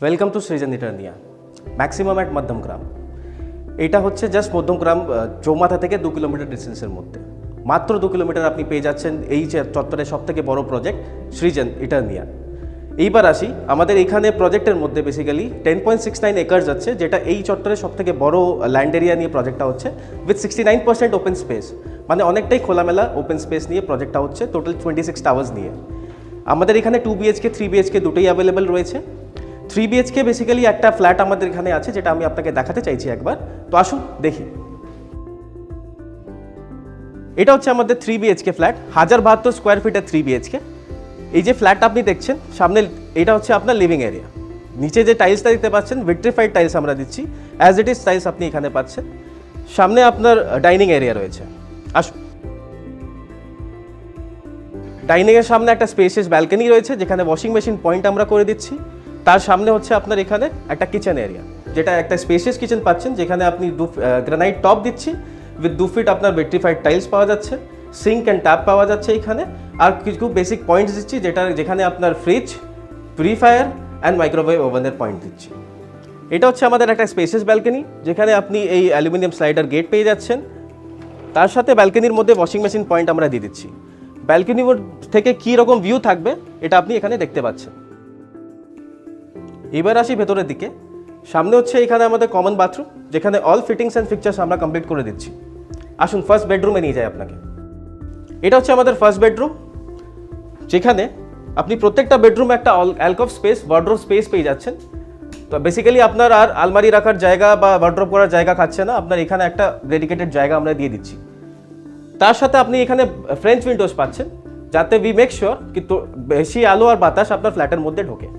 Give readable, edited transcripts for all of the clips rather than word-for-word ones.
Welcome to Srijan Eternia maximum at Madhyamgram. এটা হচ্ছে just Madhyamgram চৌমাথা থেকে 2 কিলোমিটার ডিস্টেন্সের মধ্যে। মাত্র 2 কিলোমিটার আপনি পেয়ে যাচ্ছেন এই চত্বরের সবথেকে বড় প্রজেক্ট সৃজন ইটারনিয়া। এইবার আসি আমাদের এইখানে প্রজেক্টের মধ্যে বেসিক্যালি 10.69 একর্স আছে, যেটা এই চত্বরের সবথেকে বড় ল্যান্ড এরিয়া নিয়ে প্রজেক্টটা হচ্ছে উইথ 69% ওপেন স্পেস, মানে অনেকটাই খোলামেলা ওপেন স্পেস নিয়ে প্রজেক্টটা হচ্ছে। টোটাল 26 টাওয়ার্স নিয়ে আমাদের এখানে 2 BHK 3 BHK দুটোই অ্যাভেলেবেল রয়েছে। 3 BHK বেসিক্যালি একটা ফ্ল্যাট আমাদের এখানে আছে, যেটা আমি আপনাকে দেখাতে চাইছি একবার। তো আসুন দেখি। এটা হচ্ছে আমাদের 3 BHK ফ্ল্যাট, 1072 স্কোয়ার ফিটের 3 BHK। এই যে ফ্ল্যাটটা আপনি দেখছেন সামনে, এটা হচ্ছে আপনার লিভিং এরিয়া। নিচে যে টাইলসটা দেখতে পাচ্ছেন ভিট্রিফাইড টাইলস আমরা দিচ্ছি, অ্যাজ ইট ইজ টাইলস আপনি এখানে পাচ্ছেন। সামনে আপনার ডাইনিং এরিয়া রয়েছে। আসুন, ডাইনিংয়ের সামনে একটা স্পেসিয়াস ব্যালকনি রয়েছে, যেখানে ওয়াশিং মেশিন পয়েন্ট আমরা করে দিচ্ছি। তার সামনে হচ্ছে আপনার এখানে একটা কিচেন এরিয়া, যেটা একটা স্পেসিয়াস কিচেন পাচ্ছেন, যেখানে আপনি গ্রানাইট টপ দিচ্ছি উইথ 2 ফিট আপনার ভিট্রিফাইড টাইলস পাওয়া যাচ্ছে, সিঙ্ক অ্যান্ড ট্যাপ পাওয়া যাচ্ছে এখানে। আর কিছু বেসিক পয়েন্টস দিচ্ছি, যেখানে আপনার ফ্রিজ, প্রিফায়ার অ্যান্ড মাইক্রোওয়েভ ওভেনের পয়েন্ট দিচ্ছি। এটা হচ্ছে আমাদের একটা স্পেসিয়াস ব্যালকনি, যেখানে আপনি এই অ্যালুমিনিয়াম স্লাইডার গেট পেয়ে যাচ্ছেন। তার সাথে ব্যালকনির মধ্যে ওয়াশিং মেশিন পয়েন্ট আমরা দিয়ে দিচ্ছি। ব্যালকনি থেকে কী রকম ভিউ থাকবে এটা আপনি এখানে দেখতে পাচ্ছেন। এবার আসি ভেতরের দিকে। সামনে হচ্ছে এখানে আমাদের কমন বাথরুম, যেখানে অল ফিটিংস অ্যান্ড ফিকচার্স আমরা কমপ্লিট করে দিচ্ছি। আসুন ফার্স্ট বেডরুমে নিয়ে যাই আপনাকে। এটা হচ্ছে আমাদের ফার্স্ট বেডরুম, যেখানে আপনি প্রত্যেকটা বেডরুমে একটা অ্যালকভ স্পেস, ওয়ার্ড্রোব স্পেস পেয়ে যাচ্ছেন। তো বেসিক্যালি আপনার আর আলমারি রাখার জায়গা বা ওয়ার্ড্রোব করার জায়গা খাচ্ছে না, আপনার এখানে একটা ডেডিকেটেড জায়গা আমরা দিয়ে দিচ্ছি। তার সাথে আপনি এখানে ফ্রেঞ্চ উইন্ডোজ পাচ্ছেন, যাতে উই মেক শিওর কিন্তু বেশি আলো আর বাতাস আপনার ফ্ল্যাটের মধ্যে ঢোকে।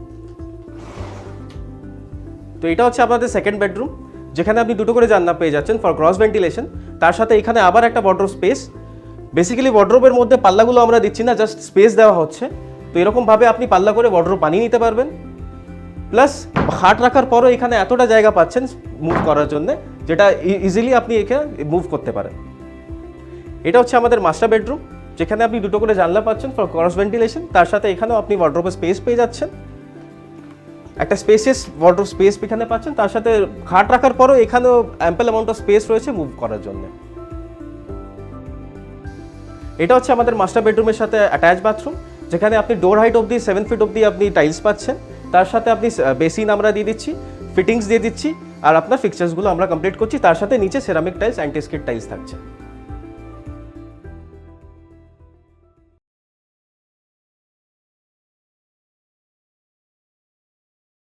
তো এটা হচ্ছে আপনাদের সেকেন্ড বেডরুম, যেখানে আপনি দুটো করে জানলা পেয়ে যাচ্ছেন ফর ক্রস ভেন্টিলেশন। তার সাথে এখানে আবার একটা ওয়ার্ড্রোব স্পেস। বেসিক্যালি ওয়ার্ড্রোবের মধ্যে পাল্লাগুলো আমরা দিচ্ছি না, জাস্ট স্পেস দেওয়া হচ্ছে। তো এরকমভাবে আপনি পাল্লা করে ওয়ার্ড্রোব বানিয়ে নিতে পারবেন। প্লাস খাট রাখার পরও এখানে এতটা জায়গা পাচ্ছেন মুভ করার জন্য, যেটা ইজিলি আপনি এখানে মুভ করতে পারেন। এটা হচ্ছে আমাদের মাস্টার বেডরুম, যেখানে আপনি দুটো করে জানলা পাচ্ছেন ফর ক্রস ভেন্টিলেশন। তার সাথে এখানেও আপনি ওয়ার্ড্রোবের স্পেস পেয়ে যাচ্ছেন, একটা স্পেসিয়াস ওয়ার্ড্রোব স্পেস এখানে পাচ্ছেন। তার সাথে খাট রাখার পরও এখানেও অ্যাম্পল অ্যামাউন্ট অফ স্পেস রয়েছে মুভ করার জন্য। এটা হচ্ছে আমাদের মাস্টার বেডরুমের সাথে অ্যাটাচ বাথরুম, যেখানে আপনি ডোর হাইট অবধি 7 ফিট অবধি আপনি টাইলস পাচ্ছেন। তার সাথে আপনি বেসিন আমরা দিয়ে দিচ্ছি, ফিটিংস দিয়ে দিচ্ছি, আর আপনার ফিক্সার্সগুলো আমরা কমপ্লিট করছি। তার সাথে নিচে ceramic tiles, anti skid tiles থাকছে।